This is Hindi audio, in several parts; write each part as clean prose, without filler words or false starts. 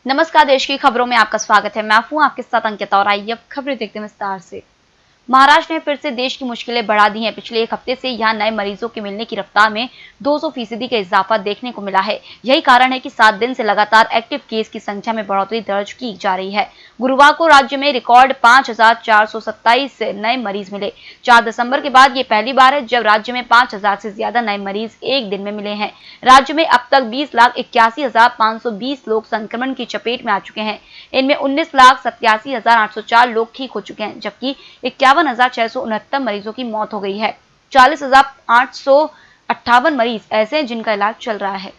नमस्कार, देश की खबरों में आपका स्वागत है। मैं हूं आपके साथ अंकिता और आइए अब खबरें देखते हैं विस्तार से। महाराष्ट्र ने फिर से देश की मुश्किलें बढ़ा दी हैं। पिछले एक हफ्ते से यहां नए मरीजों के मिलने की रफ्तार में 200% का इजाफा देखने को मिला है। यही कारण है कि 7 दिन से लगातार एक्टिव केस की संख्या में बढ़ोतरी दर्ज की जा रही है। गुरुवार को राज्य में रिकॉर्ड 5427 नए मरीज मिले। 4 दिसंबर के बाद ये पहली बार है जब राज्य में 5000 से ज्यादा नए मरीज एक दिन में मिले हैं। राज्य में अब तक 20,81,520 लोग संक्रमण की चपेट में आ चुके हैं। इनमें 19,87,804 लोग ठीक हो चुके हैं, जबकि 51,669 मरीजों की मौत हो गई है। 40,858 मरीज ऐसे हैं जिनका इलाज चल रहा है।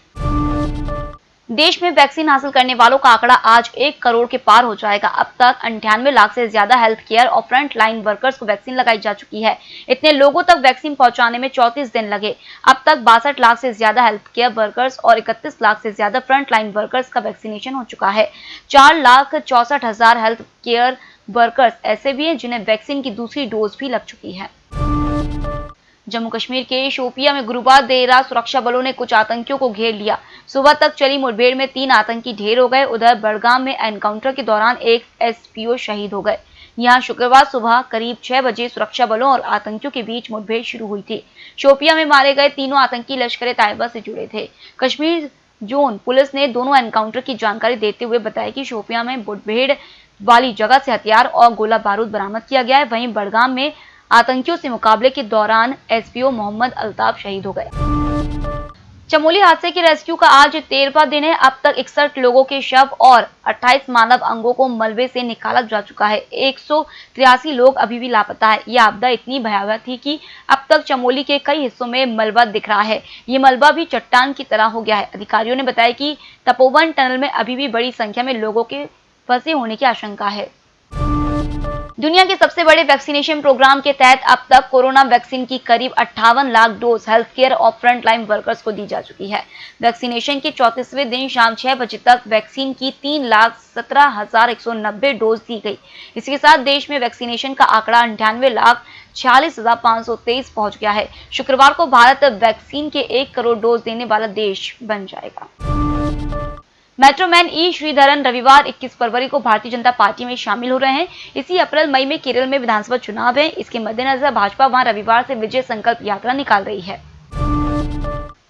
देश में वैक्सीन हासिल करने वालों का आंकड़ा आज 1 करोड़ के पार हो जाएगा। अब तक 98 लाख से ज्यादा हेल्थ केयर और फ्रंट लाइन वर्कर्स को वैक्सीन लगाई जा चुकी है। इतने लोगों तक वैक्सीन पहुंचाने में 34 दिन लगे। अब तक 62 लाख से ज्यादा हेल्थ केयर वर्कर्स और 31 लाख से ज्यादा फ्रंट लाइन वर्कर्स का वैक्सीनेशन हो चुका है। 4,64,000 हेल्थ केयर वर्कर्स ऐसे भी हैं जिन्हें वैक्सीन की दूसरी डोज भी लग चुकी है। जम्मू कश्मीर के शोपिया में गुरुवार देर रात सुरक्षा बलों ने कुछ आतंकियों को घेर लिया। सुबह तक चली मुठभेड़ में 3 आतंकी ढेर हो गए। उधर बड़गाम में एनकाउंटर के दौरान एक एसपीओ शहीद हो गए। यहां शुक्रवार सुबह करीब 6 बजे सुरक्षा बलों और आतंकियों के बीच मुठभेड़ शुरू हुई थी। शोपिया में मारे गए तीनों आतंकी लश्कर-ए-तैयबा से जुड़े थे। कश्मीर जोन पुलिस ने दोनों एनकाउंटर की जानकारी देते हुए बताया कि शोपिया में मुठभेड़ वाली जगह से हथियार और गोला बारूद बरामद किया गया है। वहीं बड़गाम में आतंकियों से मुकाबले के दौरान एसपीओ मोहम्मद अल्ताफ शहीद हो गए। चमोली हादसे के रेस्क्यू का आज 13वां दिन है। अब तक 61 लोगों के शव और 28 मानव अंगों को मलबे से निकाला जा चुका है। 183 लोग अभी भी लापता है। यह आपदा इतनी भयावह थी कि अब तक चमोली के कई हिस्सों में मलबा दिख रहा है। ये मलबा भी चट्टान की तरह हो गया है। अधिकारियों ने बताया कि तपोवन टनल में अभी भी बड़ी संख्या में लोगों के फंसे होने की आशंका है। दुनिया के सबसे बड़े वैक्सीनेशन प्रोग्राम के तहत अब तक कोरोना वैक्सीन की करीब 58 लाख डोज हेल्थ केयर और फ्रंट लाइन वर्कर्स को दी जा चुकी है। वैक्सीनेशन के 34वें दिन शाम 6 बजे तक वैक्सीन की 3,17,190 डोज दी गई। इसके साथ देश में वैक्सीनेशन का आंकड़ा 98,46,523 पहुंच गया है। शुक्रवार को भारत वैक्सीन के 1 करोड़ डोज देने वाला देश बन जाएगा। मेट्रोमैन ई श्रीधरन रविवार 21 फरवरी को भारतीय जनता पार्टी में शामिल हो रहे हैं। इसी अप्रैल मई में केरल में विधानसभा चुनाव है। इसके मद्देनजर भाजपा वहां रविवार से विजय संकल्प यात्रा निकाल रही है।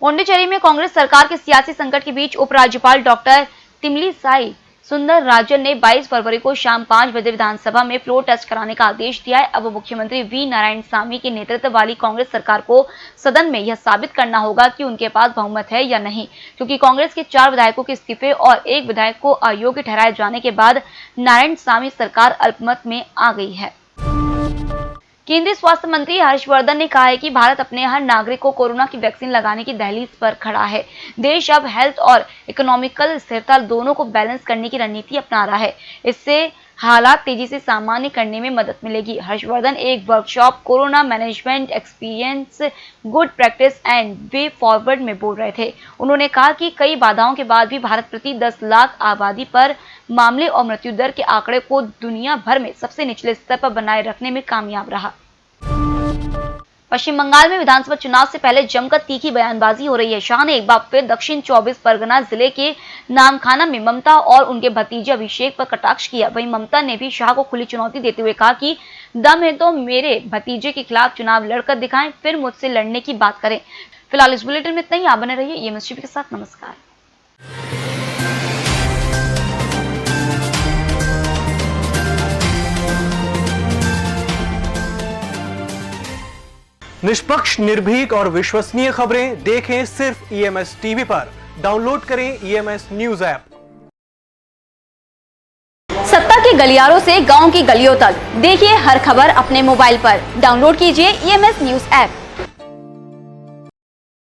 पौंडीचेरी में कांग्रेस सरकार के सियासी संकट के बीच उपराज्यपाल डॉक्टर तमिलिसाई सुंदरराजन ने 22 फरवरी को शाम 5 बजे विधानसभा में फ्लोर टेस्ट कराने का आदेश दिया है। अब मुख्यमंत्री वी नारायणसामी के नेतृत्व वाली कांग्रेस सरकार को सदन में यह साबित करना होगा कि उनके पास बहुमत है या नहीं, क्योंकि कांग्रेस के 4 विधायकों के इस्तीफे और 1 विधायक को अयोग्य ठहराए जाने के बाद नारायणसामी सरकार अल्पमत में आ गई है। केंद्रीय स्वास्थ्य मंत्री हर्षवर्धन ने कहा है कि भारत अपने हर नागरिक को कोरोना की वैक्सीन लगाने की दहलीज पर खड़ा है। देश अब हेल्थ और इकोनॉमिकल स्थिरता दोनों को बैलेंस करने की रणनीति अपना रहा है। इससे हालात तेजी से सामान्य करने में मदद मिलेगी। हर्षवर्धन एक workshop corona management experience good practice and way forward में बोल रहे थे। उन्होंने कहा कि कई बाधाओं के बाद भी भारत प्रति 10 लाख आबादी पर मामले और मृत्यु दर के आंकड़े को दुनिया भर में सबसे निचले स्तर पर बनाए रखने में कामयाब रहा। पश्चिम बंगाल में विधानसभा चुनाव से पहले जमकर तीखी बयानबाजी हो रही है। शाह ने एक बार फिर दक्षिण 24 परगना जिले के नामखाना में ममता और उनके भतीजे अभिषेक पर कटाक्ष किया। वहीं ममता ने भी शाह को खुली चुनौती देते हुए कहा कि दम है तो मेरे भतीजे के खिलाफ चुनाव लड़कर दिखाएं, फिर मुझसे लड़ने की बात करें। फिलहाल इस बुलेटिन में इतना ही। आप बने रहिए EMS टीवी के साथ। नमस्कार। निष्पक्ष, निर्भीक और विश्वसनीय खबरें देखें सिर्फ EMS टीवी पर। डाउनलोड करें EMS न्यूज ऐप। सत्ता के गलियारों से गांव की गलियों तक देखिए हर खबर अपने मोबाइल पर। डाउनलोड कीजिए EMS न्यूज ऐप।